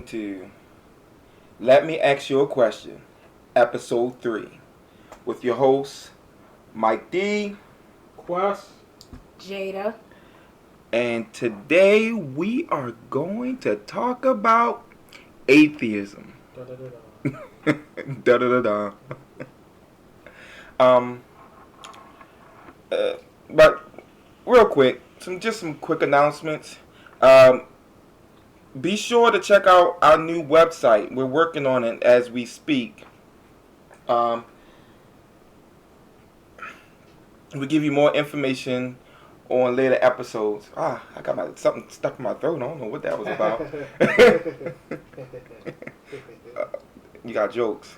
to Let Me Ask You a Question, Episode 3, with your hosts, Mike D. Quest. Jada. And today we are going to talk about atheism. Da, da, da, da. Da da da da. Um, but real quick, some quick announcements. Be sure to check out our new website. We're working on it as we speak. We'll give you more information on later episodes. I got something stuck in my throat. I don't know what that was about. You got jokes.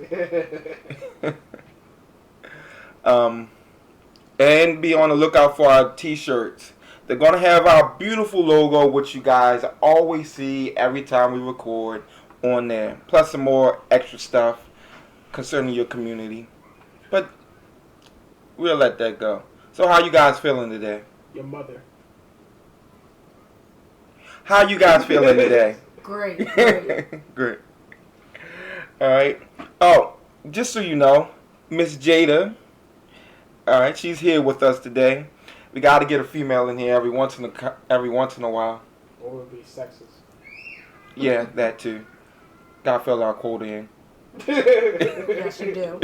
And be on the lookout for our t-shirts. They're going to have our beautiful logo, which you guys always see every time we record on there. Plus some more extra stuff concerning your community. But we'll let that go. So how you guys feeling today? Your mother. How you guys feeling today? Great. Great. All right. Oh, just so you know, Miss Jada, all right, she's here with us today. We got to get a female in here every once in a while. Or would be sexist. Yeah, that too. Got to fill our quota in. Yes, you do.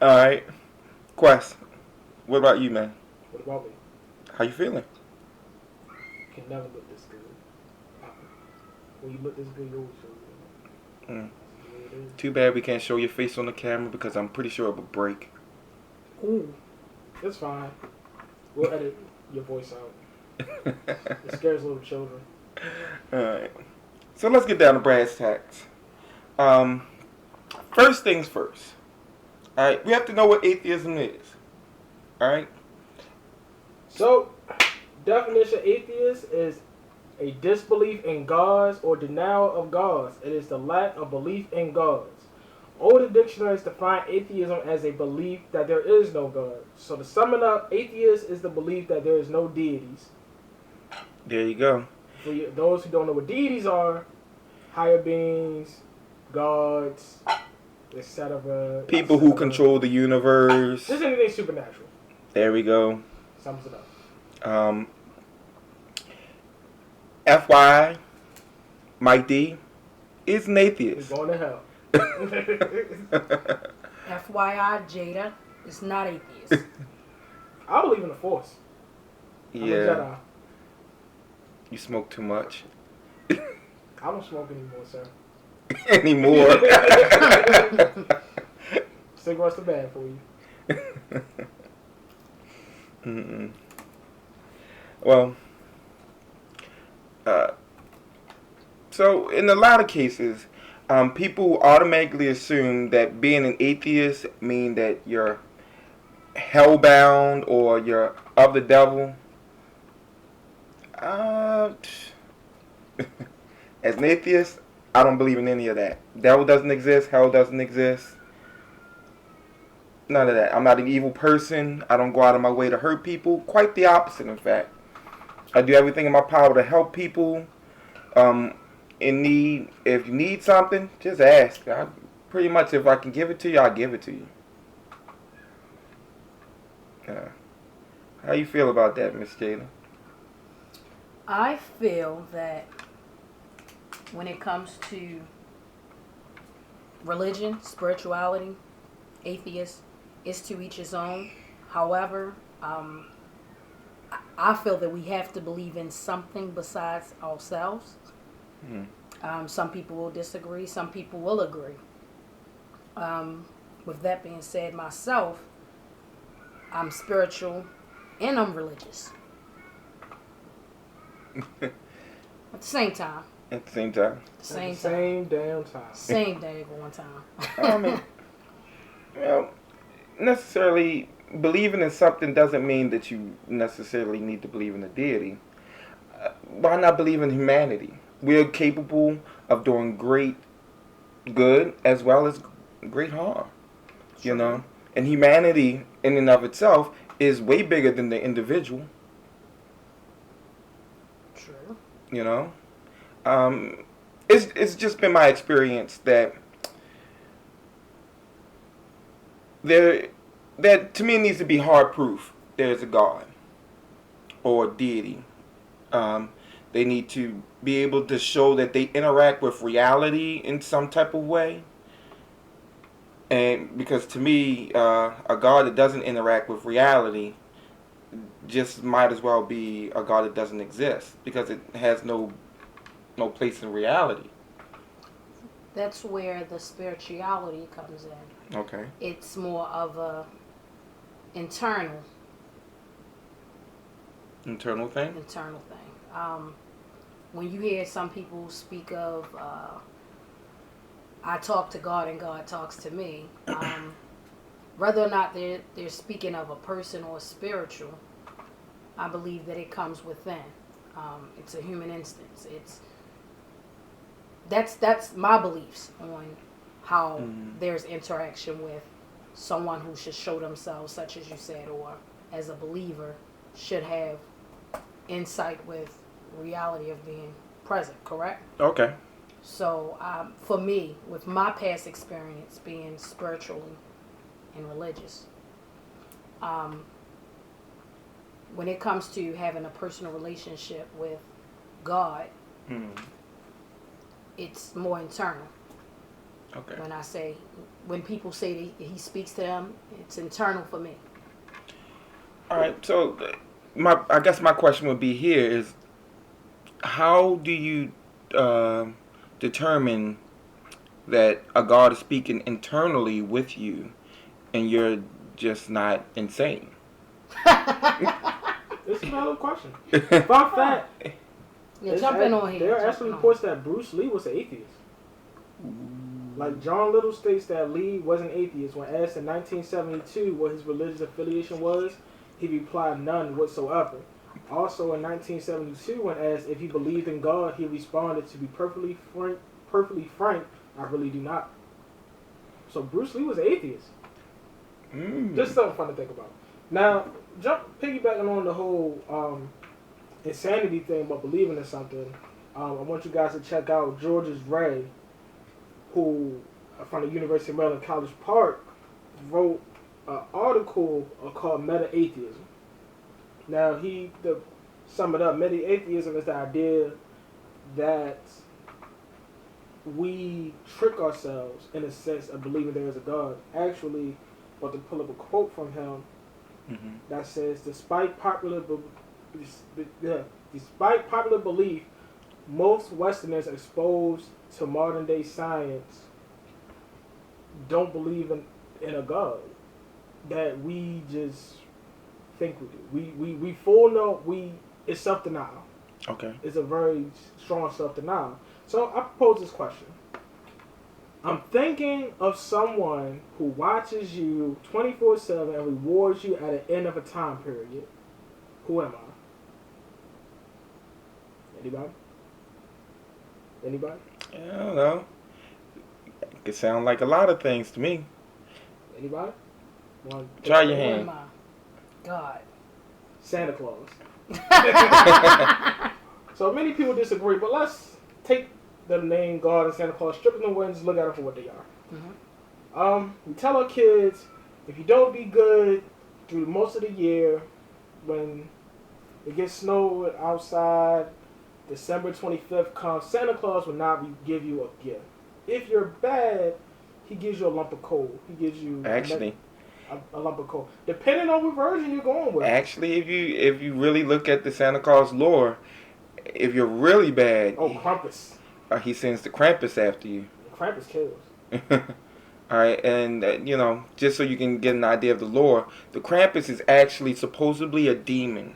All right. Quest, what about you, man? What about me? How you feeling? Can never look this good. When you look this good, you always feel good. Mm. That's the way it is. Too bad we can't show your face on the camera because I'm pretty sure it would break. Ooh. It's fine. We'll edit your voice out. It scares little children. Alright. So let's get down to brass tacks. First things first. Alright, we have to know what atheism is. Alright? So, definition of atheist is a disbelief in gods or denial of gods. It is the lack of belief in gods. Older dictionaries define atheism as a belief that there is no God. So to sum it up, atheist is the belief that there is no deities. There you go. For those who don't know what deities are, higher beings, gods, etc. People who control the universe. Just anything supernatural. There we go. Sums it up. FYI, Mike D is an atheist. We're going to hell. FYI, Jada is not atheist. I believe in the Force. I'm a Yeah. Jedi. You smoke too much. I don't smoke anymore, sir. Anymore. Cigarettes are bad for you. Mm-mm. Well, so in a lot of cases, people automatically assume that being an atheist means that you're hellbound or you're of the devil. As an atheist, I don't believe in any of that. Devil doesn't exist. Hell doesn't exist. None of that. I'm not an evil person. I don't go out of my way to hurt people. Quite the opposite, in fact. I do everything in my power to help people. In need, if you need something, just ask. Pretty much, if I can give it to you, I'll give it to you. How you feel about that, Miss Jada? I feel that when it comes to religion, spirituality, atheist, is to each his own. However, I feel that we have to believe in something besides ourselves. Some people will disagree. Some people will agree. With that being said, myself, I'm spiritual and I'm religious. At the same time. At the same time? Same damn time. Same daggone time. I mean, well, necessarily believing in something doesn't mean that you necessarily need to believe in a deity. Why not believe in humanity? We're capable of doing great good as well as great harm. You know? And humanity in and of itself is way bigger than the individual. True. You know? It's just been my experience that there that to me it needs to be hard proof there's a God or deity. Um, they need to be able to show that they interact with reality in some type of way. And because to me, a God that doesn't interact with reality just might as well be a God that doesn't exist because it has no place in reality. That's where the spirituality comes in. Okay. It's more of a internal Internal thing. thing. When you hear some people speak of, I talk to God and God talks to me, whether or not they're speaking of a person or spiritual, I believe that it comes within. It's a human instance. That's my beliefs on how there's interaction with someone who should show themselves, such as you said, or as a believer should have insight with reality of being present, correct? Okay. So for me, with my past experience being spiritually and religious, when it comes to having a personal relationship with God, it's more internal. Okay. When people say that he speaks to them, it's internal for me. All right. So, I guess my question would be here is, how do you determine that a God is speaking internally with you, and you're just not insane? It's another question. Fun fact. Yeah, jump in on here. There are actually reports that Bruce Lee was an atheist. Like John Little states that Lee was an atheist. When asked in 1972 what his religious affiliation was, he replied none whatsoever. Also in 1972, when asked if he believed in God, he responded, "To be perfectly frank, I really do not." So Bruce Lee was an atheist. Just something fun to think about. Now, piggybacking on the whole insanity thing about believing in something, I want you guys to check out George's Ray, who from the University of Maryland College Park wrote an article called Meta-Atheism. Now, to sum it up, Meta-Atheism is the idea that we trick ourselves in a sense of believing there is a God. Actually, I want to pull up a quote from him that says, despite popular belief, most Westerners exposed to modern day science don't believe in a God that we just think we do. We full know it's self-denial. Okay. It's a very strong self-denial. So I propose this question. I'm thinking of someone who watches you 24/7 and rewards you at the end of a time period. Who am I? Anybody? I don't know. It could sound like a lot of things to me. Anybody? Try your Who hand. am I? God. Santa Claus. So many people disagree, but let's take the name God and Santa Claus, strip them away, and just look at them for what they are. We tell our kids, if you don't be good through most of the year, when it gets snow outside, December 25th comes, Santa Claus will not give you a gift. If you're bad, he gives you a lump of coal. He gives you a lump of coal, depending on what version you're going with. Actually, if you really look at the Santa Claus lore, if you're really bad, Krampus. He sends the Krampus after you. Krampus kills. All right, and just so you can get an idea of the lore, the Krampus is actually supposedly a demon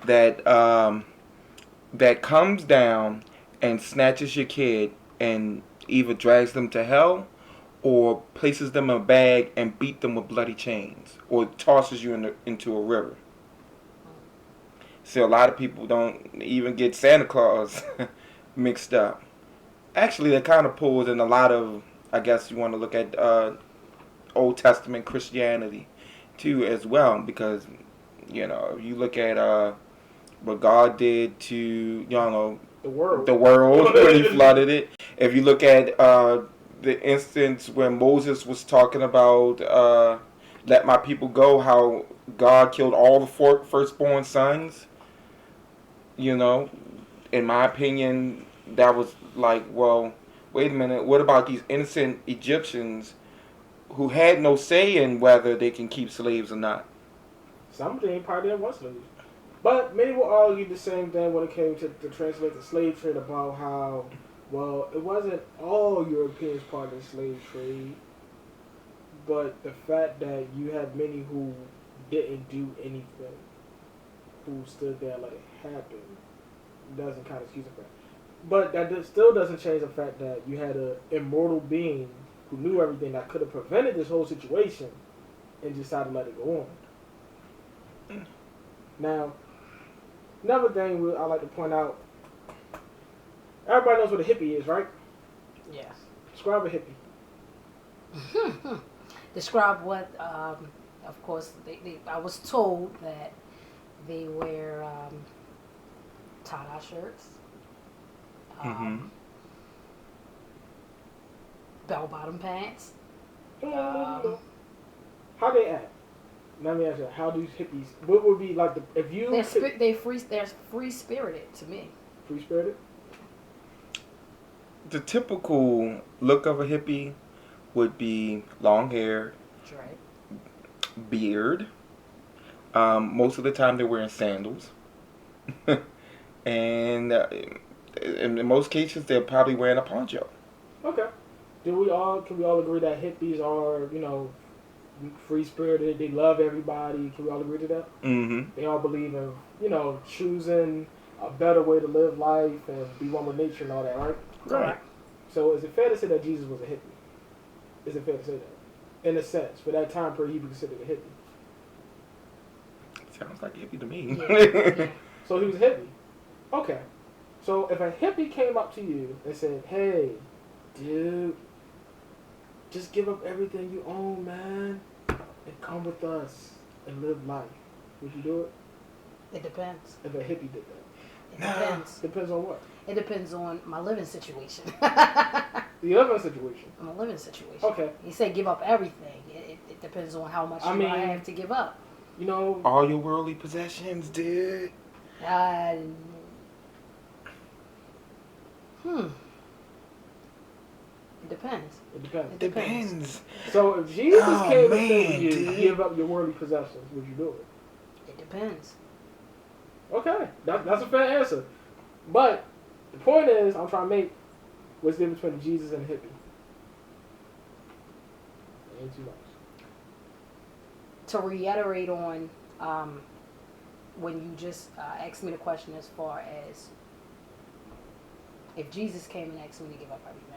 that that comes down and snatches your kid and either drags them to hell or places them in a bag and beat them with bloody chains or tosses you into a river. So a lot of people don't even get Santa Claus mixed up. Actually, that kind of pulls in a lot of, I guess you want to look at Old Testament Christianity too as well, because if you look at what God did to The world. the world when he flooded it. If you look at the instance when Moses was talking about let my people go, how God killed all the firstborn sons, you know, in my opinion, that was like, well, wait a minute, what about these innocent Egyptians who had no say in whether they can keep slaves or not? Some of them probably didn't want slaves. But many will argue the same thing when it came to translate the slave trade about how, well, it wasn't all Europeans part of the slave trade, but the fact that you had many who didn't do anything, who stood there like it happened, doesn't kind of excuse the fact. But that still doesn't change the fact that you had an immortal being who knew everything that could have prevented this whole situation and decided to let it go on. Now, another thing I like to point out, everybody knows what a hippie is, right? Yes. Describe a hippie. Describe what, of course, I was told that they wear tie-dye shirts, bell-bottom pants. How they act? Let me ask you, how do hippies, what would be like if you... They're free-spirited to me. Free-spirited? The typical look of a hippie would be long hair, Right. beard. Most of the time they're wearing sandals. And in most cases they're probably wearing a poncho. Okay. Can we all agree that hippies are, free-spirited, they love everybody? Can we all agree to that? Mm-hmm. They all believe in, choosing a better way to live life and be one with nature and all that, right? Right. So is it fair to say that Jesus was a hippie? Is it fair to say that? In a sense, for that time period, he was considered a hippie. Sounds like a hippie to me. Yeah. So he was a hippie. Okay. So if a hippie came up to you and said, hey, dude, just give up everything you own, man, and come with us and live life, would you do it? It depends. If a hippie did that. It depends. Depends on what? It depends on my living situation. The living situation. My living situation. Okay. You say give up everything. It depends on how much I have to give up. All your worldly possessions, dude. It depends. It depends. Depends. So if Jesus came and said to you, dude. give up your worldly possessions, would you do it? It depends. Okay, that's a fair answer. But the point is, I'm trying to make what's the difference between Jesus and a hippie. Ain't too much. To reiterate on when you just asked me the question as far as if Jesus came and asked me to give up everything.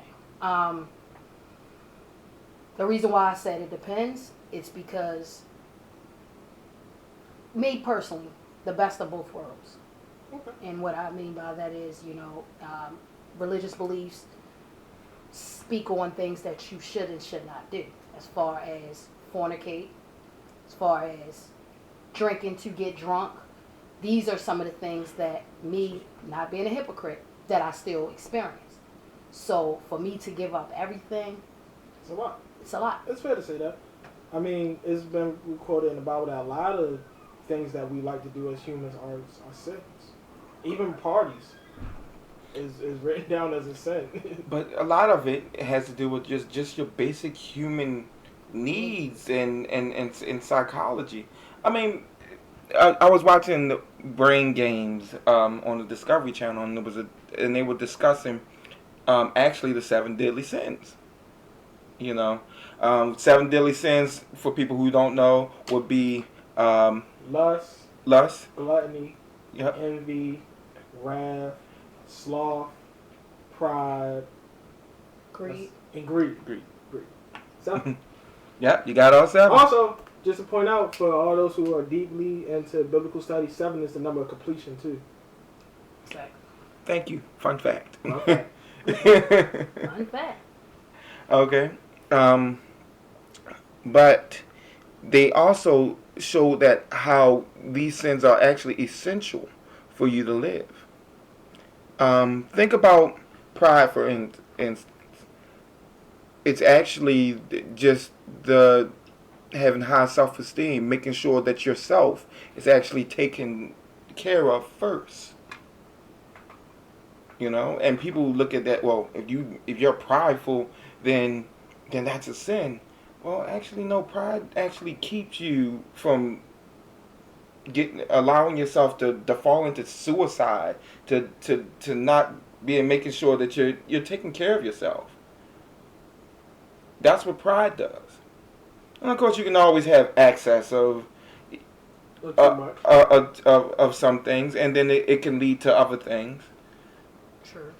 The reason why I said it depends, it's because me personally, the best of both worlds. Okay. And what I mean by that is, religious beliefs speak on things that you should and should not do, as far as fornicate, as far as drinking to get drunk. These are some of the things that me, not being a hypocrite, that I still experience. So for me to give up everything, It's a lot. it's a lot. It's fair to say that. I mean, it's been recorded in the Bible that a lot of things that we like to do as humans are sins. Even parties is written down as a sin. But a lot of it has to do with just your basic human needs and psychology. I mean, I was watching the Brain Games on the Discovery Channel, and they were discussing actually the 7 deadly sins. 7 deadly sins, for people who don't know, would be lust, gluttony, yep, envy, wrath, sloth, pride, Greed. and greed. Greed. So, Yep, you got all 7. also, just to point out for all those who are deeply into biblical study, 7 is the number of completion too. Exactly. Thank you. Fun fact. Okay. Fun fact. Okay. But they also show that how these sins are actually essential for you to live. Think about pride for instance. It's actually just the having high self-esteem, making sure that yourself is actually taken care of first. And people look at that. Well, if you're prideful, then that's a sin. Well, actually, no. Pride actually keeps you from allowing yourself to fall into suicide, to not being making sure that you're taking care of yourself. That's what pride does. And of course, you can always have access Or too much. of some things, and then it can lead to other things. True.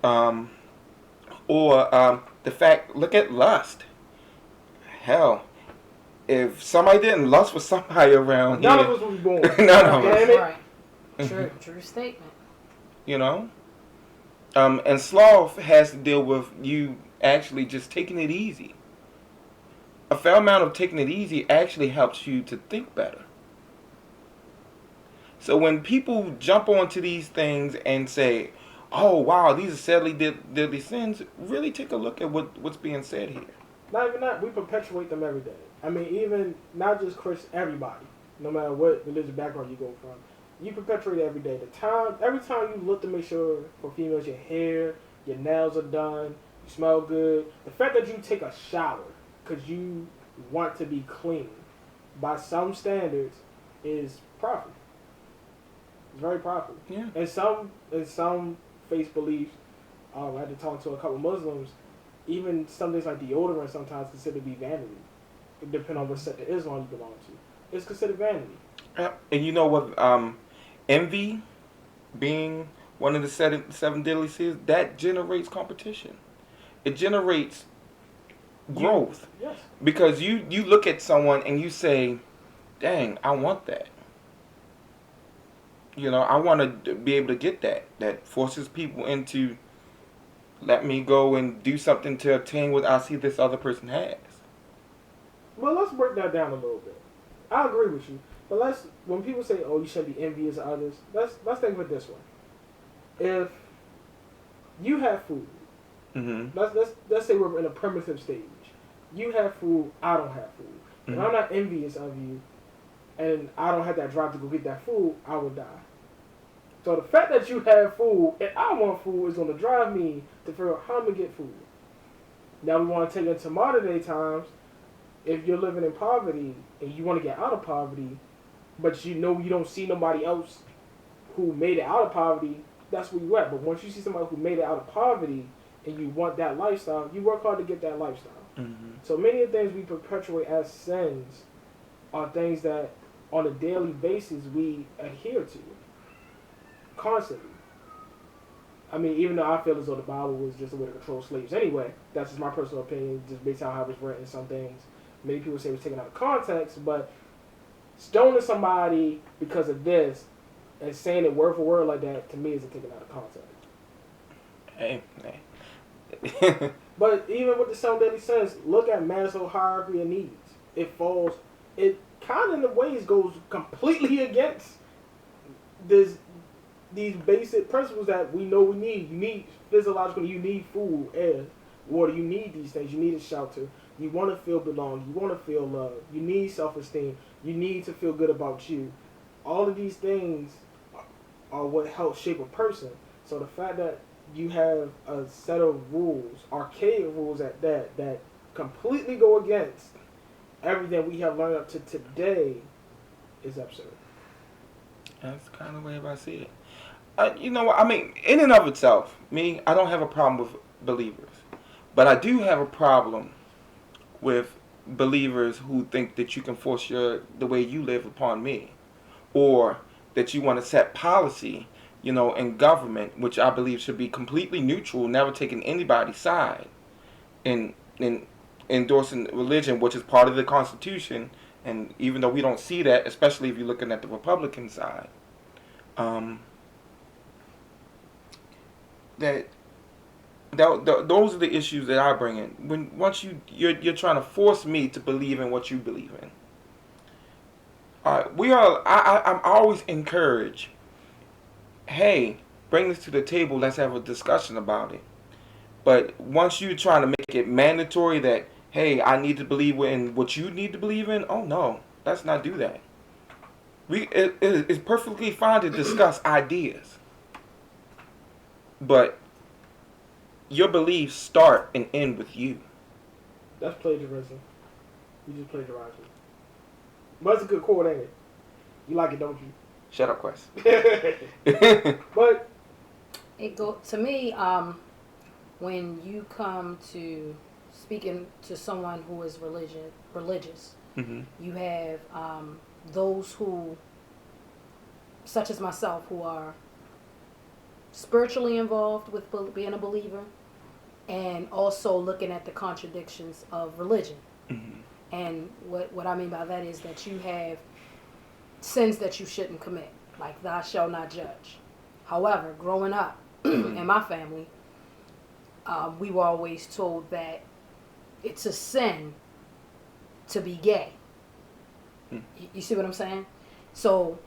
Um, or the fact, look at lust. Hell, if somebody didn't lust for somebody around None here, of us will be born. none of Damn us. it. Right. True statement. You know? And sloth has to deal with you actually just taking it easy. A fair amount of taking it easy actually helps you to think better. So when people jump onto these things and say, "Oh wow, these are sadly deadly sins," really take a look at what's being said here. Not even that, we perpetuate them every day. I mean, even not just Chris, everybody, no matter what religious background you go from, you perpetuate it every day. Every time you look to make sure for females your hair, your nails are done, you smell good. The fact that you take a shower because you want to be clean, by some standards, is proper. It's very proper. Yeah. And some faith beliefs, I had to talk to a couple Muslims. Even some things like deodorant sometimes considered to be vanity, depending on what sect of Islam you belong to. It's considered vanity. And you know what? Envy, being one of the seven deadly sins, that generates competition. It generates growth. Yes. Because you look at someone and you say, "Dang, I want that." I want to be able to get that. That forces people into, let me go and do something to obtain what I see this other person has. Well, let's break that down a little bit. I agree with you, but when people say, "Oh, you shouldn't be envious of others," let's think of it this way. If you have food, Mm-hmm. let's say we're in a primitive stage. You have food, I don't have food. Mm-hmm. If I'm not envious of you, and I don't have that drive to go get that food, I will die. So the fact that you have food and I want food is going to drive me to figure out how I'm going to get food. Now we want to take it into modern day times. If you're living in poverty and you want to get out of poverty, but you don't see nobody else who made it out of poverty, that's where you at. But once you see somebody who made it out of poverty and you want that lifestyle, you work hard to get that lifestyle. Mm-hmm. So many of the things we perpetuate as sins are things that on a daily basis we adhere to constantly. I mean, even though I feel as though the Bible was just a way to control slaves anyway, that's just my personal opinion, just based on how it was written. Some things many people say it was taken out of context, but stoning somebody because of this and saying it word for word like that, to me, isn't taken out of context. Hey. But even with the seven deadly sins, look at Maslow's hierarchy of needs. It kind of in the ways goes completely against these basic principles that we know we need. You need physiologically, you need food, air, water. You need these things. You need a shelter. You want to feel belonged. You want to feel loved. You need self-esteem. You need to feel good about you. All of these things are what helps shape a person. So the fact that you have a set of rules, archaic rules at that completely go against everything we have learned up to today is absurd. That's kind of the way I see it. You know what? I mean, in and of itself, I don't have a problem with believers. But I do have a problem with believers who think that you can force the way you live upon me. Or that you want to set policy, in government, which I believe should be completely neutral, never taking anybody's side, in endorsing religion, which is part of the Constitution. And even though we don't see that, especially if you're looking at the Republican side, those are the issues that I bring in. Once you're trying to force me to believe in what you believe in. I'm always encouraged. Hey, Bring this to the table. Let's have a discussion about it. But once you're trying to make it mandatory that, hey, I need to believe in what you need to believe in, oh no, let's not do that. It's perfectly fine to discuss ideas, but your beliefs start and end with you. That's plagiarism. You just plagiarized me. But it's a good quote, ain't it? You like it, don't you? Shut up, Quest. But It go to me. When you come to speaking to someone who is religious, Mm-hmm. you have those who, such as myself, who are spiritually involved with being a believer, and also looking at the contradictions of religion. Mm-hmm. And what I mean by that is that you have sins that you shouldn't commit, like thou shalt not judge. However, growing up in my family, we were always told that it's a sin to be gay. You see what I'm saying? So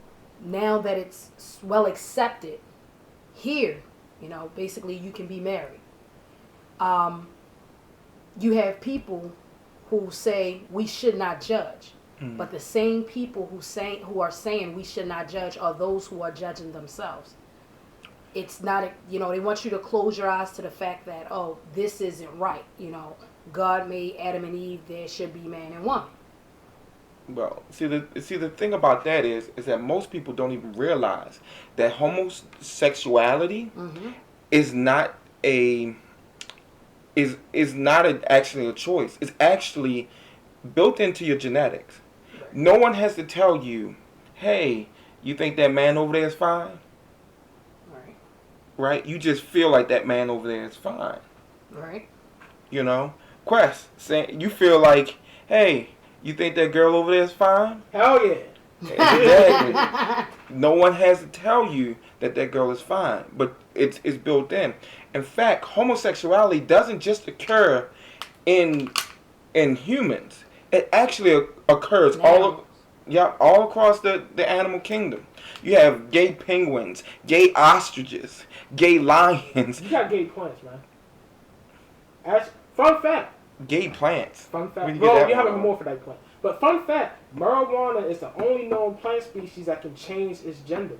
now that it's well accepted here, basically you can be married. You have people who say we should not judge, but the same people who are saying we should not judge are those who are judging themselves. It's not, they want you to close your eyes to the fact that, oh, this isn't right. God made Adam and Eve, there should be man and woman. Well, see the thing about that is that most people don't even realize that homosexuality is not actually a choice. It's actually built into your genetics. Right. No one has to tell you, hey, you think that man over there is fine? Right? You just feel like that man over there is fine. Right. Quest, saying you feel like, hey, you think that girl over there is fine? hell yeah. Exactly. No one has to tell you that girl is fine, but it's built in. In fact, homosexuality doesn't just occur in humans. It actually occurs all across the animal kingdom. You have gay penguins, gay ostriches, gay lions. You got gay plants, man. Fun fact. Gay plants. Fun fact. Well, you have a hermaphrodite plant. But fun fact, marijuana is the only known plant species that can change its gender.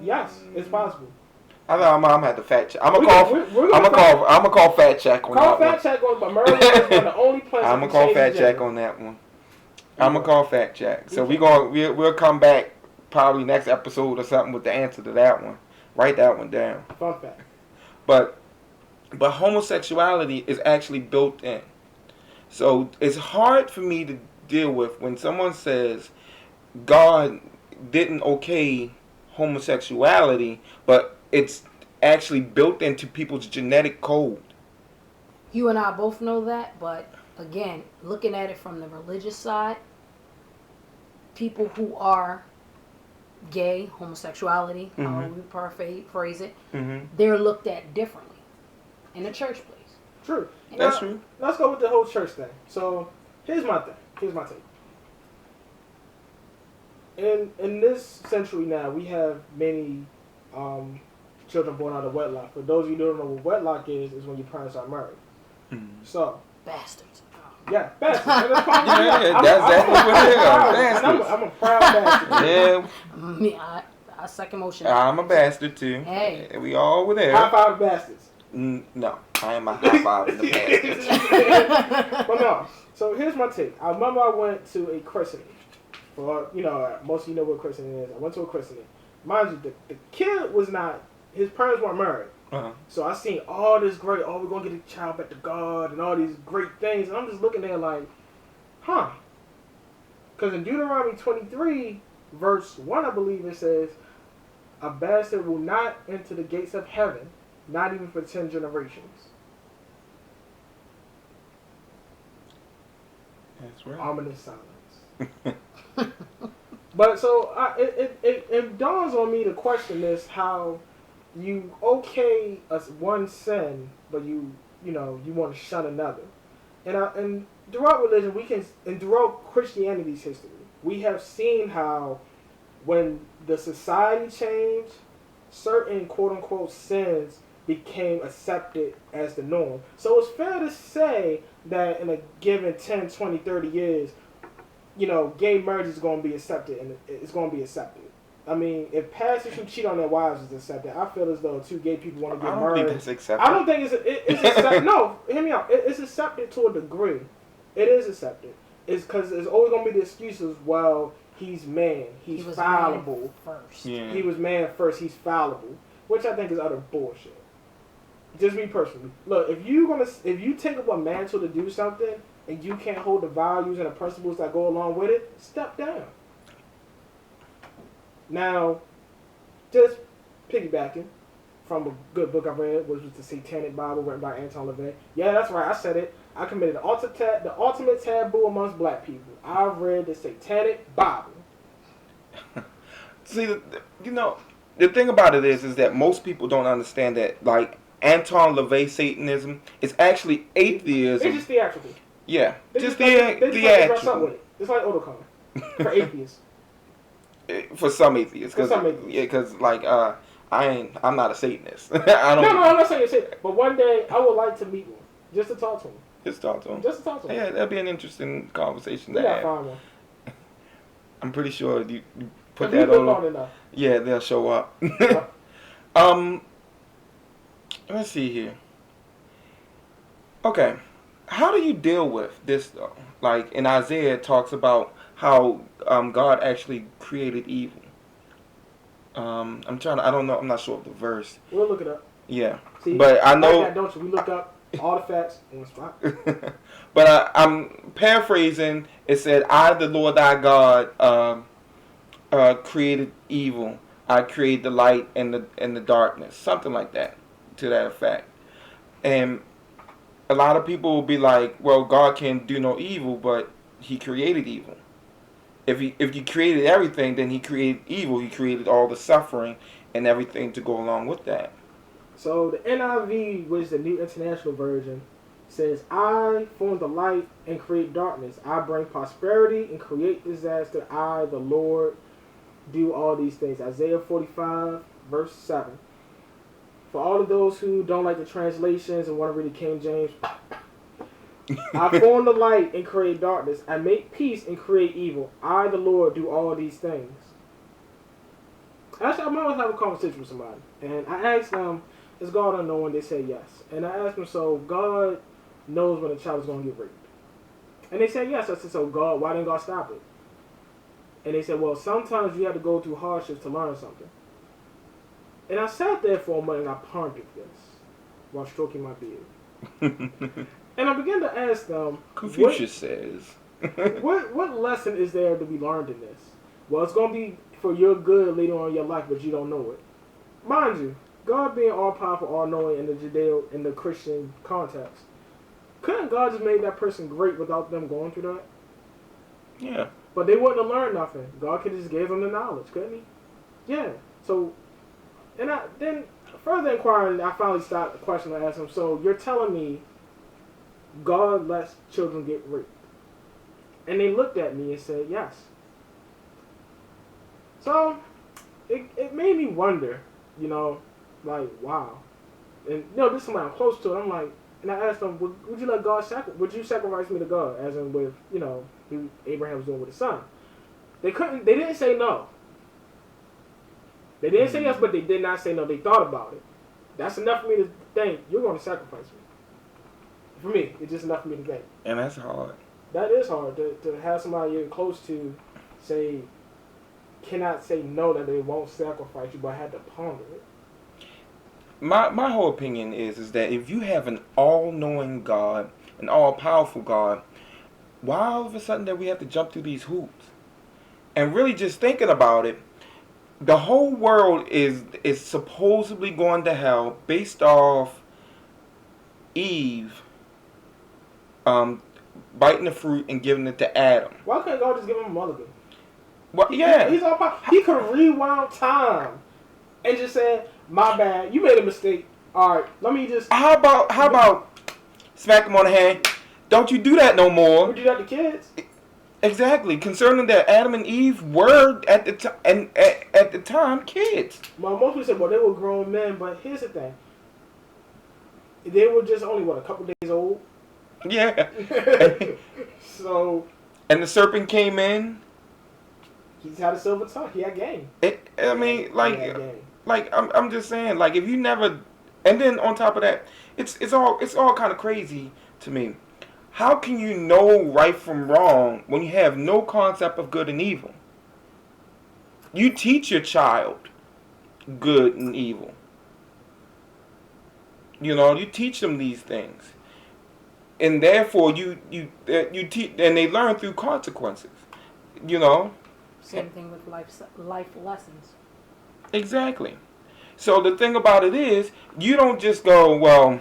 Yes, it's possible. I'm gonna have to fact check. I'm gonna call fact check on that one. Call fact check on, but marijuana is one of the only plants. I'm gonna call fact check on that one. I'm gonna call fact check. So we'll come back probably next episode or something with the answer to that one. Write that one down. Fun fact. But homosexuality is actually built in. So it's hard for me to deal with when someone says God didn't okay homosexuality, but it's actually built into people's genetic code. You and I both know that, but again, looking at it from the religious side, people who are gay, homosexuality, however we paraphrase it, they're looked at differently in the church place. True. That's true. Let's go with the whole church thing. So here's my thing. Here's my take. In this century now, we have many children born out of wedlock. For those of you who don't know what wedlock is when your parents are married. So Bastards. yeah, bastards. That's exactly what it is. Bastards. I'm a proud bastard. Yeah, I second motion. I'm a bastard too. Hey. We all were there. High five bastards. No, I am a high five in the bastards. But no. So here's my take. I remember I went to a christening. For most of you know what christening is. I went to a christening. Mind you, the kid was not. His parents weren't married. So I seen all this great. Oh, we're gonna get a child back to God and all these great things. And I'm just looking there like, huh? Because in Deuteronomy 23, verse 1, I believe it says, "A bastard will not enter the gates of heaven, not even for 10 generations." That's right. Ominous silence. But so it dawns on me to question this: how you okay one sin, but you want to shun another, and throughout religion and throughout Christianity's history, we have seen how when the society changed, certain quote-unquote sins became accepted as the norm. So it's fair to say that in a given 10, 20, 30 years, gay marriage is going to be accepted, and it's going to be accepted. I mean, if pastors who cheat on their wives is accepted, I feel as though two gay people want to get married. I don't think that's accepted. I don't think it's accepted. No, hear me out. It's accepted to a degree. It is accepted. It's because there's always going to be the excuses, well, he's man. He was fallible. Man first. Yeah. He was man first. He's fallible. Which I think is utter bullshit. Just me personally. Look, if you take up a mantle to do something and you can't hold the values and the principles that go along with it, step down. Now, just piggybacking from a good book I read, which was the Satanic Bible written by Anton LaVey. Yeah, that's right. I said it. I committed the ultimate taboo amongst black people. I read the Satanic Bible. See, the thing about it is that most people don't understand that, like, Anton LaVey Satanism is actually atheism. It's just theatrical. Yeah, They theatrical. dress up with it. It's like Otakon for atheists. For some atheists, because I'm not a Satanist. I don't. No, I'm not saying you're Satan. But one day I would like to meet one, just to talk to him. Just talk to him. Yeah, that'd be an interesting conversation to gotta have. find one. I'm pretty sure you put If that we look on. long enough. Yeah, they'll show up. Let's see here. Okay, how do you deal with this though? Like in Isaiah, it talks about how God actually created evil. I'm not sure of the verse. We'll look it up. Yeah, See, but I know. Like that, don't you? We look up all the facts on the spot. But I'm paraphrasing. It said, "I, the Lord thy God, created evil. I create the light and the darkness." Something like that, to that effect. And a lot of people will be like, "Well, God can't do no evil, but He created evil. If He created everything, then He created evil. He created all the suffering and everything to go along with that." So the NIV, which is the New International Version, says, "I form the light and create darkness. I bring prosperity and create disaster. I, the Lord, do all these things." Isaiah 45, verse 7. For all of those who don't like the translations and want to read the King James, I form the light and create darkness. I make peace and create evil. I, the Lord, do all these things. Actually, I might have a conversation with somebody, and I asked them, "Is God unknown?" They said yes. And I asked them, "So God knows when a child is going to get raped?" And they said yes. I said, "So God, why didn't God stop it?" And they said, "Well, sometimes you have to go through hardships to learn something." And I sat there for a moment and I pondered this while stroking my beard. And I began to ask them, Confucius says, what lesson is there to be learned in this? Well, it's going to be for your good later on in your life, but you don't know it. Mind you, God being all-powerful, all-knowing in the Christian context, couldn't God just make that person great without them going through that? yeah. But they wouldn't have learned nothing. God could have just gave them the knowledge, couldn't He? Yeah. So, and then further inquiring, I finally stopped the question and asked him, "So you're telling me God lets children get raped?" And they looked at me and said, "Yes." So, it made me wonder, like, wow. And, this is somebody I'm close to, and I'm like, and I asked them, would you let God would you sacrifice me to God? As in with, who Abraham was doing with his son. They didn't say no. They didn't say yes, but they did not say no. They thought about it. That's enough for me to think, you're going to sacrifice me. For me, it's just enough for me to think. And that's hard. That is hard, to have somebody you're close to cannot say no, that they won't sacrifice you, but I had to ponder it. My whole opinion is that if you have an all-knowing God, an all-powerful God, why all of a sudden that we have to jump through these hoops? And really just thinking about it, the whole world is supposedly going to hell based off Eve biting the fruit and giving it to Adam. Why couldn't God just give him a mulligan? Well, yeah. He's all powerful. He could rewind time and just say, "My bad, you made a mistake. All right, let me just." How about smack him on the hand? Don't you do that no more. Would you do that to kids? Exactly. Concerning that Adam and Eve were at the time and at the time kids. Well, most people say, well, they were grown men, but here's the thing: they were just only a couple days old. Yeah. So And the serpent came in. he's had a silver tongue. He had game. I mean, He had game. like I'm just saying, like if you never, and then on top of that, it's all kind of crazy to me. How can you know right from wrong when you have no concept of good and evil? You teach your child good and evil. You know, you teach them these things, and therefore you teach, and they learn through consequences. You know. Same thing with life lessons. Exactly. So the thing about it is, you don't just go, well,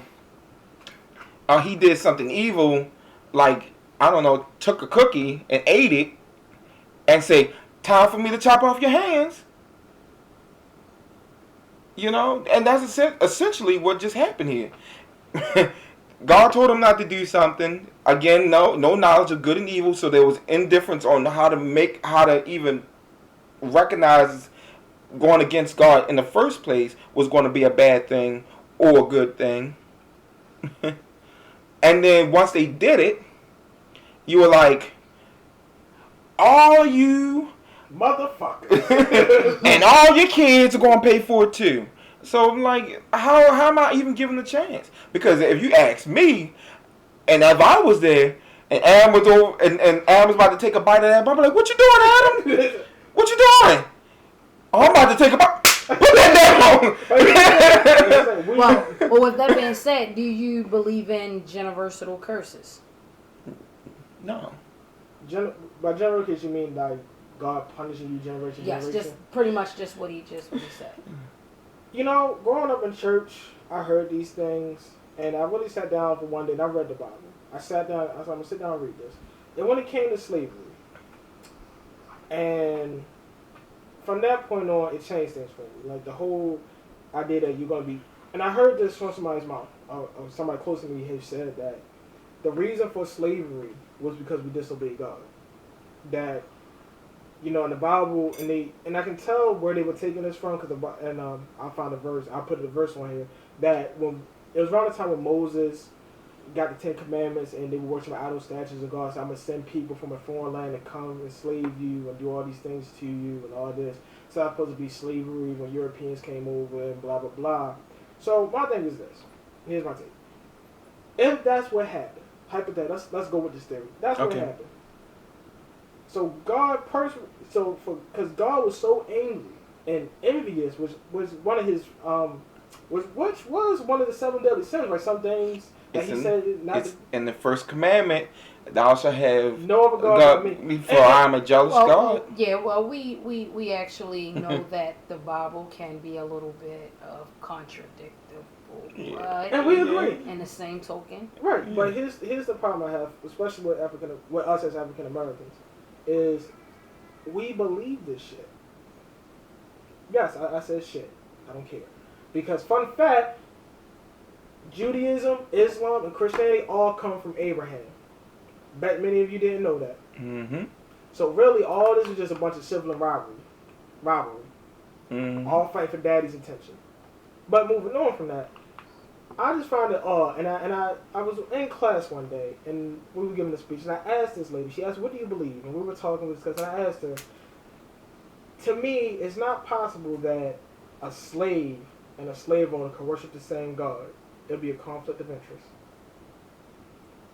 he did something evil, like, I don't know, took a cookie and ate it, and say, time for me to chop off your hands. You know, and that's essentially what just happened here. God told him not to do something. Again, no knowledge of good and evil, so there was indifference on how to even recognize going against God in the first place was going to be a bad thing or a good thing. And then once they did it, you were like, all you motherfuckers and all your kids are going to pay for it too. So I'm like, how am I even giving a chance? Because if you ask me, and if I was there, and Adam was over, and Adam was about to take a bite of that, I'm like, what you doing, Adam? What you doing? Oh, I'm about to take a bite. Put that down. Well, with that being said, do you believe in generational curses? No. By general curse, you mean like God punishing you generation? Yes, just pretty much just what he said. You know, growing up in church, I heard these things, and I really sat down for one day and I read the Bible. I sat down. I was like, I'm gonna sit down and read this. And when it came to slavery, and from that point on, it changed things for me. Like the whole idea that you're gonna be, and I heard this from somebody's mouth, or somebody close to me has said that the reason for slavery was because we disobeyed God. That, you know, in the Bible, and I can tell where they were taking this from, I found a verse. I put the verse on here that when it was around the time when Moses got the 10 Commandments and they were worshiping idol statues of God. So I'm gonna send people from a foreign land to come enslave you and do all these things to you and all this. So that's supposed to be slavery when Europeans came over and blah blah blah. So my thing is this. Here's my take. If that's what happened, hypothetically, let's go with this theory. That's what happened. So because God was so angry and envious, was one of his which was one of the 7 deadly sins, right? Some things that he said it's in the first commandment, thou shalt have no other God but me. For I am a jealous God. Yeah, well, we actually know that the Bible can be a little bit of contradictory. And we agree. In the same token, right? Yeah. But here's the problem I have, especially with us as African Americans, is we believe this shit. Yes, I said shit. I don't care, because fun fact, Judaism, Islam, and Christianity all come from Abraham. Bet many of you didn't know that. Mm-hmm. So really, all this is just a bunch of sibling rivalry. Mm-hmm. All fighting for daddy's attention. But moving on from that, I just found it odd, and I was in class one day, and we were giving a speech, and I asked this lady. She asked, "What do you believe?" And we were talking with this, and I asked her. To me, it's not possible that a slave and a slave owner can worship the same God. It'll be a conflict of interest.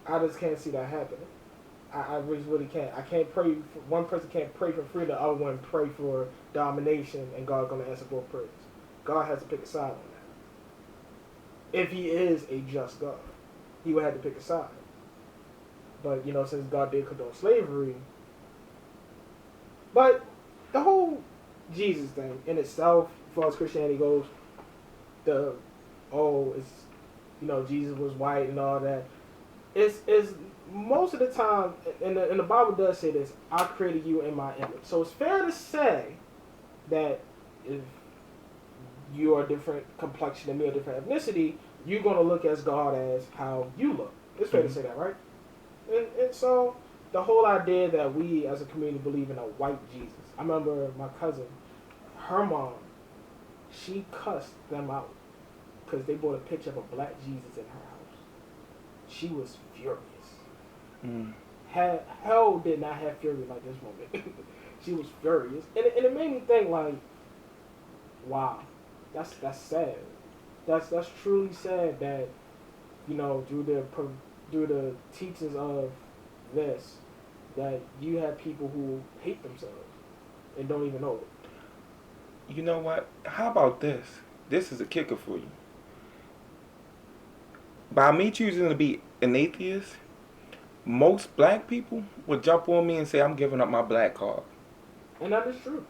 I just can't see that happening. I really can't. I can't pray. One person can't pray for freedom, the other one pray for domination, and God's going to answer both prayers. God has to pick a side on that. If he is a just God, he would have to pick a side. But, you know, since God did condone slavery, but the whole Jesus thing in itself, as far as Christianity goes, it's, you know, Jesus was white and all that. It's most of the time, and the Bible does say this, I created you in my image. So it's fair to say that if you are a different complexion than me, a different ethnicity, you're going to look as God as how you look. It's fair to say that, right? And so the whole idea that we as a community believe in a white Jesus. I remember my cousin, her mom, she cussed them out because they bought a picture of a black Jesus in her house. She was furious. Hell did not have fury like this moment. She was furious, and it made me think like, wow, that's sad. That's truly sad that, you know, through the teachings of this, that you have people who hate themselves and don't even know it. You know what? How about this? This is a kicker for you. By me choosing to be an atheist, most black people would jump on me and say I'm giving up my black card. And that is true.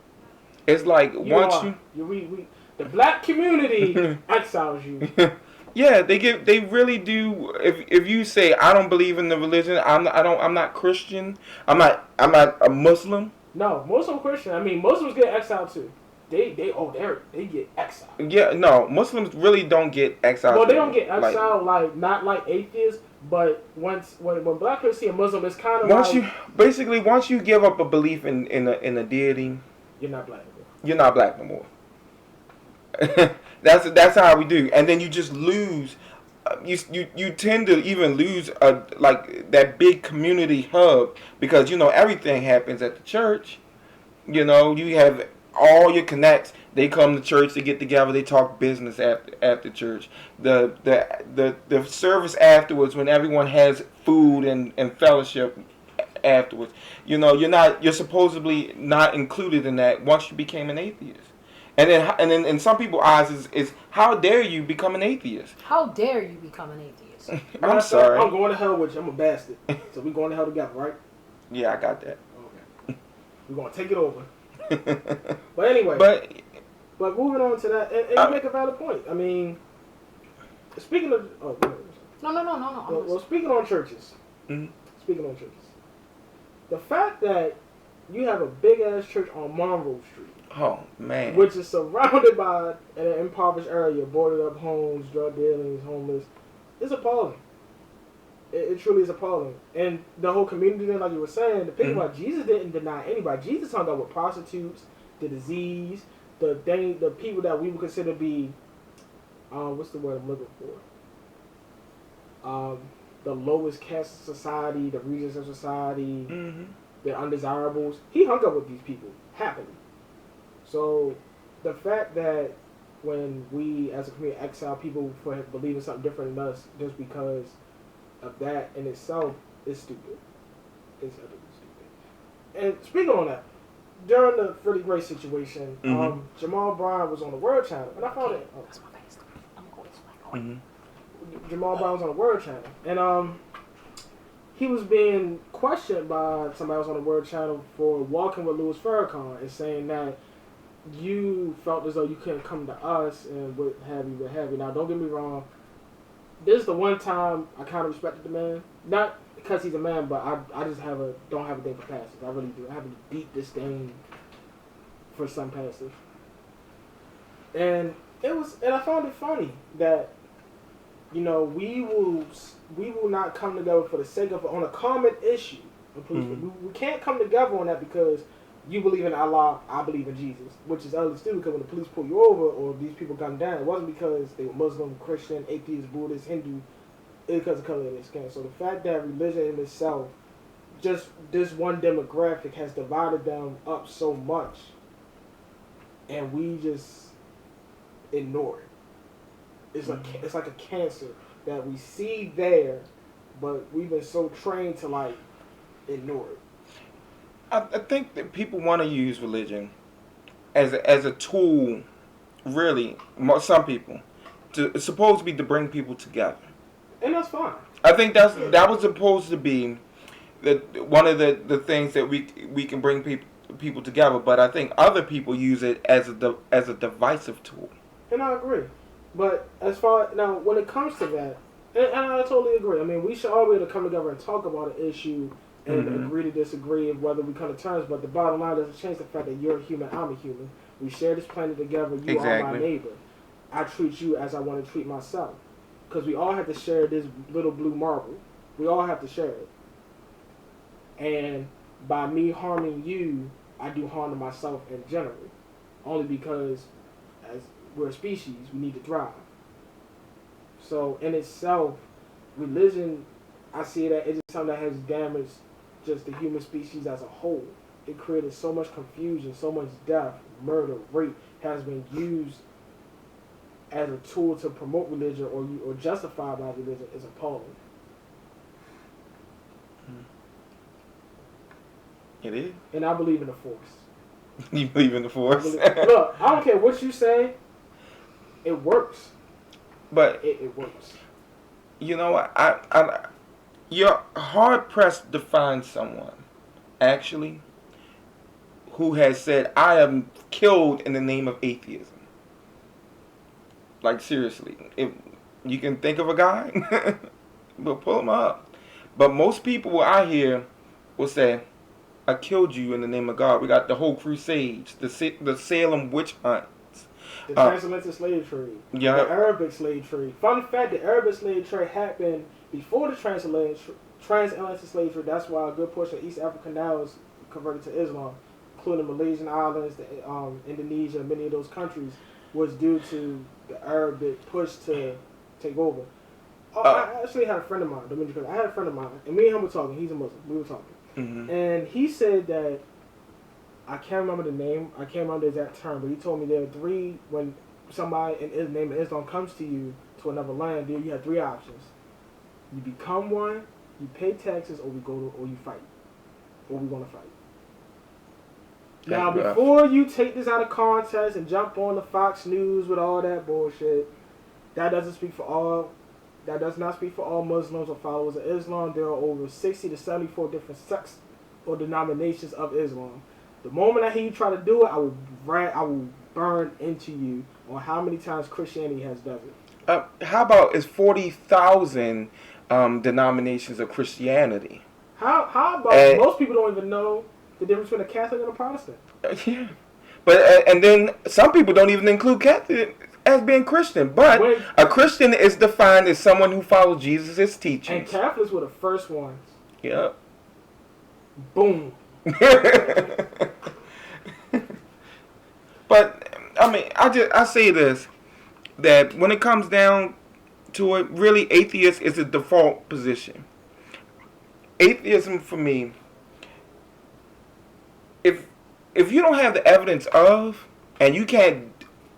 It's like the black community exiles you. Yeah, they really do. If you say I don't believe in the religion, I'm not Christian. I'm not a Muslim. No, Muslim Christian. I mean, Muslims get exiled too. They get exiled. Yeah, no, Muslims really don't get exiled. Well, they don't get exiled like not like atheists, but when black people see a Muslim, it's kind of once you give up a belief in a deity, you're not black anymore. You're not black no more. That's how we do, and then you just lose. You tend to even lose like that big community hub because everything happens at the church. You have all your connects. They come to church, they get together, they talk business after church. The service afterwards, when everyone has food and fellowship afterwards. You're supposedly not included in that once you became an atheist. And then in some people's eyes is how dare you become an atheist? How dare you become an atheist? I'm sorry. I'm going to hell with you. I'm a bastard. So we going to hell together, right? Yeah, I got that. Okay. We're going to take it over. But anyway. But moving on to that, and you make a valid point. I mean, speaking of... Oh, go ahead. No. Well, speaking on churches. Mm-hmm. Speaking on churches. The fact that you have a big-ass church on Monroe Street. Oh, man. Which is surrounded by an impoverished area, boarded up homes, drug dealers, homeless. It's appalling. It truly is appalling. And the whole community, then, like you were saying, the thing about Jesus didn't deny anybody. Jesus hung out with prostitutes, the disease, the people that we would consider to be, what's the word I'm looking for? The lowest caste society, the regions of society, the undesirables. He hung out with these people happily. So the fact that when we as a community exile people for believing something different than us just because of that in itself is stupid. It's utterly stupid. And speaking on that, during the Freddie Gray situation, Jamal Brown was on the World Channel, and I found it. Oh. That's my face. I'm going this way. Jamal Brown was on the World Channel, and he was being questioned by somebody else on the World Channel for walking with Louis Farrakhan and saying that you felt as though you couldn't come to us and what have you. Now, don't get me wrong. This is the one time I kind of respected the man. Not because he's a man, but I just don't have a thing for pastors. I really do. I have a deep disdain for some pastors. And I found it funny that, we will not come together for the sake of on a common issue. We can't come together on that because you believe in Allah, I believe in Jesus, which is utterly stupid because when the police pull you over or these people come down, it wasn't because they were Muslim, Christian, atheist, Buddhist, Hindu, it was because of the color of their skin. So the fact that religion in itself, just this one demographic has divided them up so much and we just ignore it. It's like a cancer that we see there, but we've been so trained to ignore it. I think that people want to use religion as a tool, really, some people, it's supposed to be to bring people together. And that's fine. I think that was supposed to be one of the things that we can bring people together, but I think other people use it as a divisive tool. And I agree. But now, when it comes to that, and I totally agree. I mean, we should all be able to come together and talk about an issue and agree to disagree of whether we come to terms, but the bottom line doesn't change the fact that you're a human, I'm a human. We share this planet together. You are my neighbor. I treat you as I want to treat myself. Because we all have to share this little blue marble. We all have to share it. and by me harming you, I do harm to myself in general, only because as we're a species, we need to thrive. So in itself, religion, I see that it's just something that has damaged just the human species as a whole. It created so much confusion, so much death, murder, rape has been used as a tool to promote religion or justify by religion is appalling. It is. And I believe in the force. You believe in the force? Look, I don't care what you say. It works. But it works. you know what? You're hard pressed to find someone, actually, who has said, "I am killed in the name of atheism." Like seriously, if you can think of a guy, we'll pull him up. But most people I hear will say, "I killed you in the name of God." We got the whole Crusades, the Salem witch hunts, the transatlantic slave trade, yeah, the Arabic slave trade. Fun fact: the Arabic slave trade happened before the transatlantic slave trade. That's why a good portion of East Africa now is converted to Islam, including the Malaysian islands, Indonesia, many of those countries, was due to the Arabic push to take over. I actually had a friend of mine, Dominican. I had a friend of mine, and me and him were talking. He's a Muslim. We were talking. Mm-hmm. And he said that, I can't remember the name, I can't remember the exact term, but he told me there are three, when somebody in the name of Islam comes to you to another land, there you have three options. You become one, you pay taxes, or you fight. Or we want to fight. Now, before you take this out of context and jump on the Fox News with all that bullshit, that doesn't speak for all. That does not speak for all Muslims or followers of Islam. There are over 60 to 74 different sects or denominations of Islam. The moment I hear you try to do it, I will burn into you on how many times Christianity has done it. How about it's 40,000 denominations of Christianity? How about most people don't even know the difference between a Catholic and a Protestant? Yeah, but and then some people don't even include Catholic as being Christian. But a Christian is defined as someone who follows Jesus' teachings. And Catholics were the first ones. Yep. Boom. But I mean, I say this, that when it comes down to it, really atheist is the default position. Atheism for me, if you don't have the evidence of, and you can't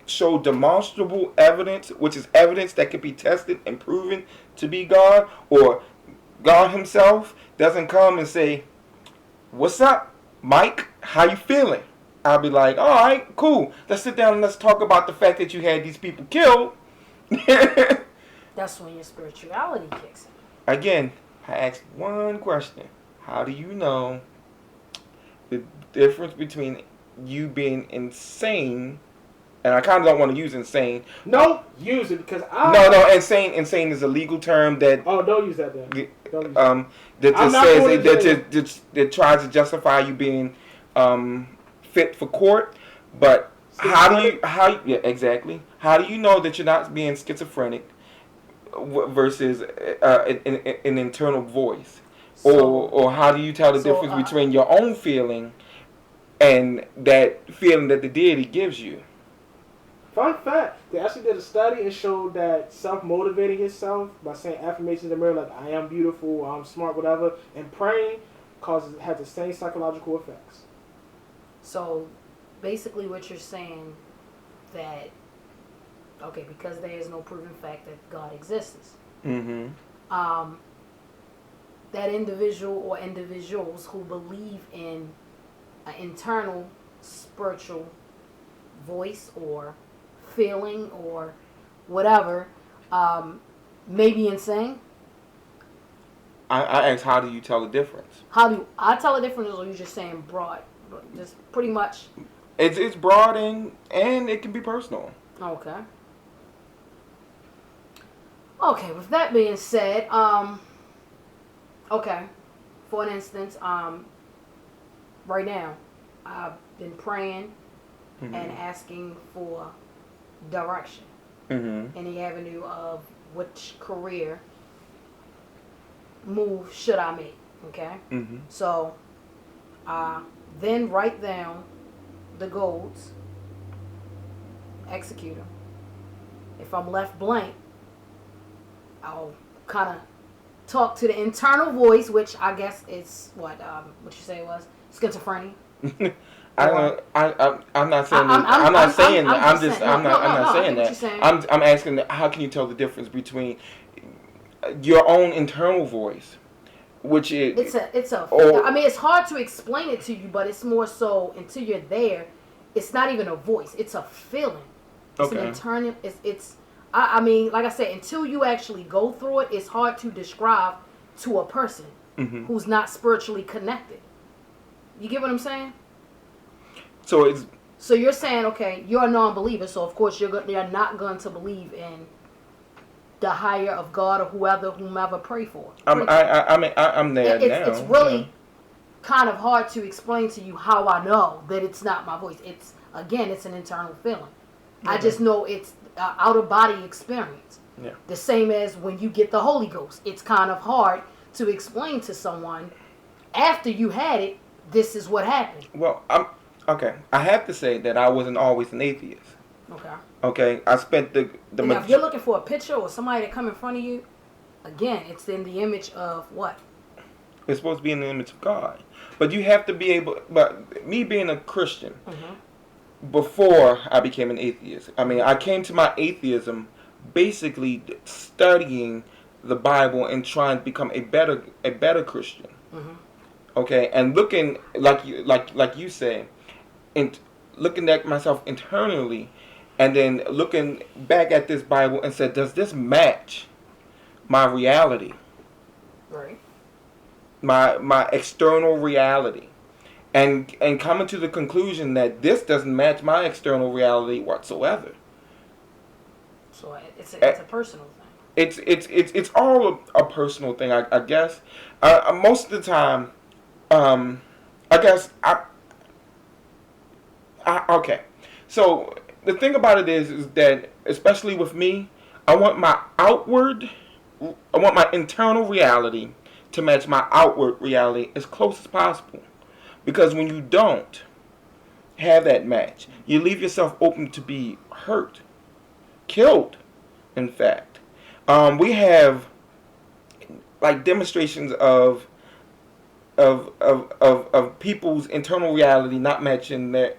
show demonstrable evidence, which is evidence that can be tested and proven to be God, or God himself doesn't come and say, "What's up, Mike? How you feeling?" I'll be like, "All right, cool. Let's sit down and let's talk about the fact that you had these people killed." That's when your spirituality kicks in. Again, I asked one question. How do you know the difference between you being insane, and I kind of don't want to use insane. No, use it because No, insane. Insane is a legal term that. Oh, don't use that then. Don't use that just says that tries to justify you being fit for court, but how do you know that you're not being schizophrenic versus an internal voice, or how do you tell the difference between your own feeling and that feeling that the deity gives you? Fun fact, they actually did a study and showed that self-motivating yourself by saying affirmations in the mirror like "I am beautiful," "I'm smart," whatever, and praying has the same psychological effects. So basically what you're saying that, okay, because there is no proven fact that God exists, mm-hmm. That individual or individuals who believe in an internal spiritual voice or feeling or whatever may be insane. I asked, how do you tell the difference? How do I tell the difference, or you just saying broad? Just pretty much. It's broad and it can be personal. Okay. Okay. With that being said, okay. For an instance, right now, I've been praying mm-hmm. and asking for direction mm-hmm. in the avenue of which career move should I make. Okay? Mm-hmm. So, then write down the goals, execute them. If I'm left blank, I'll kind of talk to the internal voice, which I guess is what you say it was schizophrenia. I'm not saying I'm not saying that. I'm not saying that. I'm asking how can you tell the difference between your own internal voice, which is I mean, it's hard to explain it to you, but it's more so until you're there. It's not even a voice; it's a feeling. It's an internal. I mean, like I said, until you actually go through it, it's hard to describe to a person who's not spiritually connected. You get what I'm saying? So you're saying, okay, you're a non-believer, so of course you're not going to believe in the higher of God or whomever pray for. I'm there now. It's really kind of hard to explain to you how I know that it's not my voice. It's an internal feeling. I just know it's out of body experience. Yeah. The same as when you get the Holy Ghost. It's kind of hard to explain to someone after you had it. This is what happened. Well, okay. I have to say that I wasn't always an atheist. Okay. Okay. I spent the now, if you're looking for a picture or somebody to come in front of you, again, it's in the image of what? It's supposed to be in the image of God, but you have to be able. But me being a Christian. Before I became an atheist. I mean, I came to my atheism basically studying the Bible and trying to become a better Christian. Okay, and looking like you say, and looking at myself internally, and then looking back at this Bible and said, does this match my reality? Right. My external reality. And coming to the conclusion that this doesn't match my external reality whatsoever. So it's a personal thing. It's all a personal thing, I guess. Most of the time, I guess okay. So the thing about it is that especially with me, I want my internal reality to match my outward reality as close as possible. Because when you don't have that match, you leave yourself open to be hurt, killed, in fact. We have like demonstrations of people's internal reality not matching the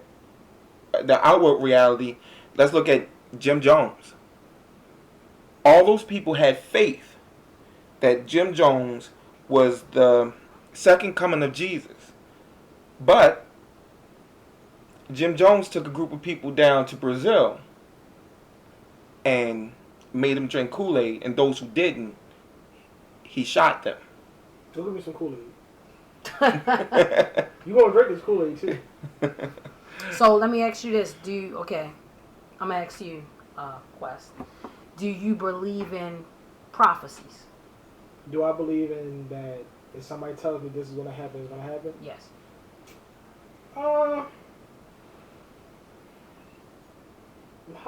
outward reality. Let's look at Jim Jones. All those people had faith that Jim Jones was the second coming of Jesus. But Jim Jones took a group of people down to Brazil and made them drink Kool-Aid, and those who didn't, he shot them. Go give me some Kool-Aid. You gonna drink this Kool-Aid too? So let me ask you this: I'm gonna ask you, Quest. Do you believe in prophecies? Do I believe in that? If somebody tells me this is gonna happen, it's gonna happen? Yes. How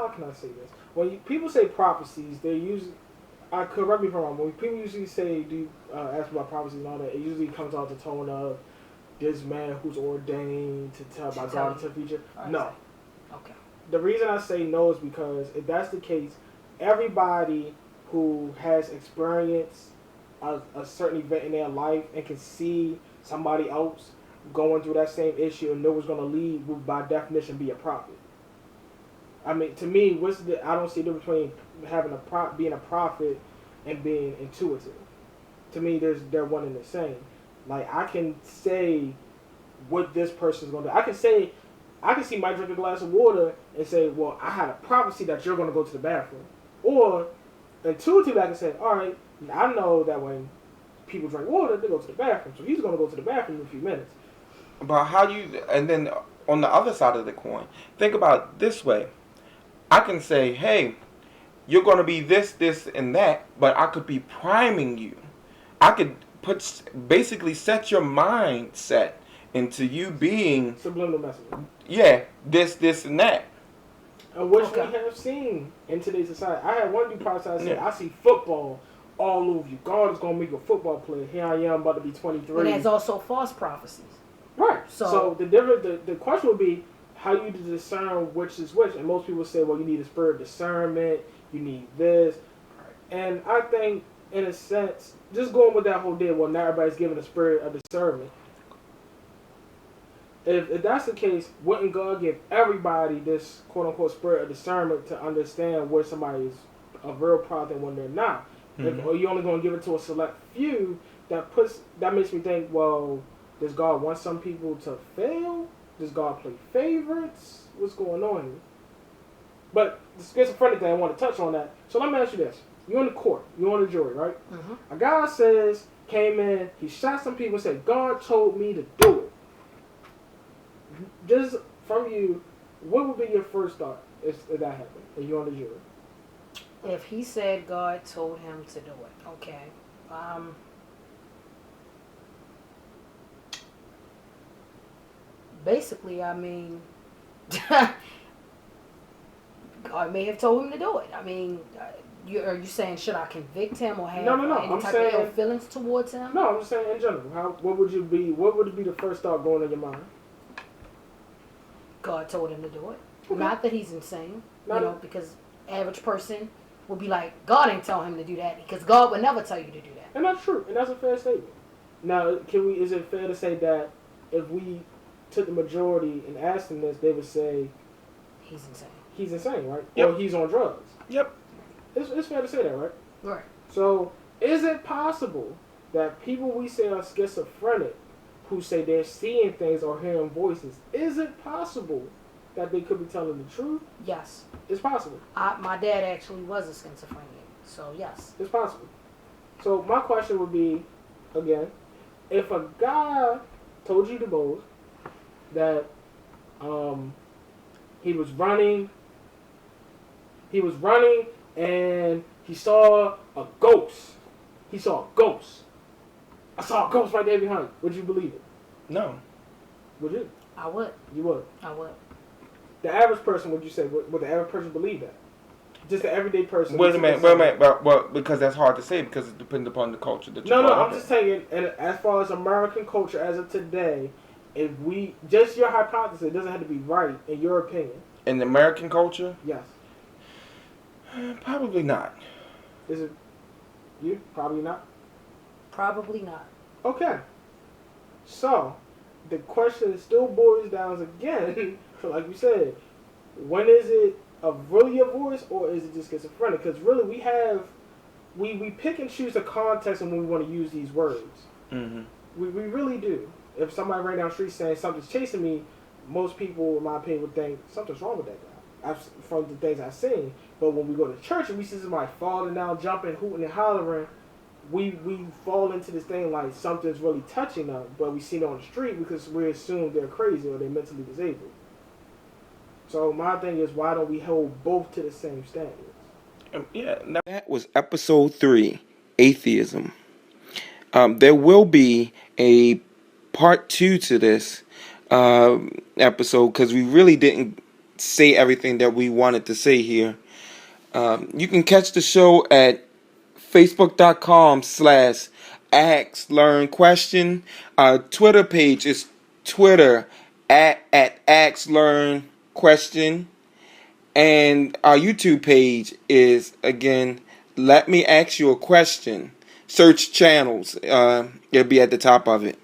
can I say this? When people say prophecies, they usually, correct me if I'm wrong, when people usually say, do you ask about prophecies and all that, it usually comes out the tone of this man who's ordained to tell about God into the future. No. Okay. The reason I say no is because if that's the case, everybody who has experienced a certain event in their life and can see somebody else going through that same issue and know what's going to lead would by definition be a prophet. I mean, to me, I don't see the difference between being a prophet and being intuitive. To me, they're one and the same. Like, I can say what this person's going to do. I can see Mike drink a glass of water and say, well, I had a prophecy that you're going to go to the bathroom. Or intuitively, I can say, all right, I know that when people drink water, they go to the bathroom. So he's going to go to the bathroom in a few minutes. But and then on the other side of the coin, think about it this way. I can say, hey, you're going to be this, and that, but I could be priming you. I could basically set your mindset into you being subliminal message. Yeah, this, and that. Which we have seen in today's society. I had one dude prophesy and say, I see football all over you. God is gonna make you a football player. Here I am, about to be 23. And there's also false prophecies. Right. So So the question would be how you discern which is which. And most people say, well, you need a spirit of discernment. You need this. And I think, in a sense, just going with that whole deal, well, not everybody's given a spirit of discernment. If that's the case, wouldn't God give everybody this quote-unquote spirit of discernment to understand where somebody is a real prophet and when they're not? Mm-hmm. Or you only going to give it to a select few? That makes me think, well, does God want some people to fail? Does God play favorites? What's going on here? But the schizophrenic thing, I want to touch on that. So let me ask you this. You're in the court. You're on the jury, right? Mm-hmm. A guy came in, he shot some people and said, God told me to do it. Just from you, what would be your first thought if that happened and you're on the jury? If he said God told him to do it, okay. Basically, I mean, God may have told him to do it. I mean, are you saying should I convict him or have any type of ill feelings towards him? No, I'm just saying in general. What would be the first thought going in your mind? God told him to do it. Okay. Not that he's insane, because average person will be like, God ain't telling him to do that because God would never tell you to do that. And that's true, and that's a fair statement. Now, is it fair to say that if we took the majority and asked them this, they would say he's insane. He's insane, right? Yep. Or he's on drugs. Yep. It's fair to say that, right? Right. So, is it possible that people we say are schizophrenic, who say they're seeing things or hearing voices, is it possible that they could be telling the truth? Yes. It's possible. My dad actually was a schizophrenic, so yes. It's possible. So my question would be, again, if a guy told you to both that he was running and he saw a ghost. He saw a ghost. I saw a ghost right there behind you. Would you believe it? No. Would you? I would. You would. I would. The average person, would you say, would the average person believe that? Just the everyday person. Wait a minute. Well, because that's hard to say because it depends upon the culture that you're No, brought I'm up just in. saying, and as far as American culture as of today, if we, just your hypothesis, it doesn't have to be right, in your opinion. In American culture? Yes. Probably not. Is it you? Probably not. Probably not. Okay. So, the question still boils down again, so like we said, when is it really a voice or is it just schizophrenic? Because really we pick and choose the context and when we want to use these words. Mm-hmm. We really do. If somebody right down the street saying something's chasing me, most people, in my opinion, would think something's wrong with that guy. From the things I've seen. But when we go to church and we see somebody falling down, jumping, hooting and hollering, we fall into this thing like something's really touching them, but we see it on the street because we assume they're crazy or they're mentally disabled. So my thing is, why don't we hold both to the same standards? That was episode 3, atheism. There will be a part 2 to this episode because we really didn't say everything that we wanted to say here. You can catch the show at facebook.com/AskLearnQuestion. Our Twitter page is Twitter at AskLearnQuestion. And our YouTube page is, again, Let Me Ask You a Question. Search channels. It'll be at the top of it.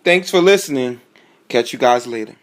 Thanks for listening. Catch you guys later.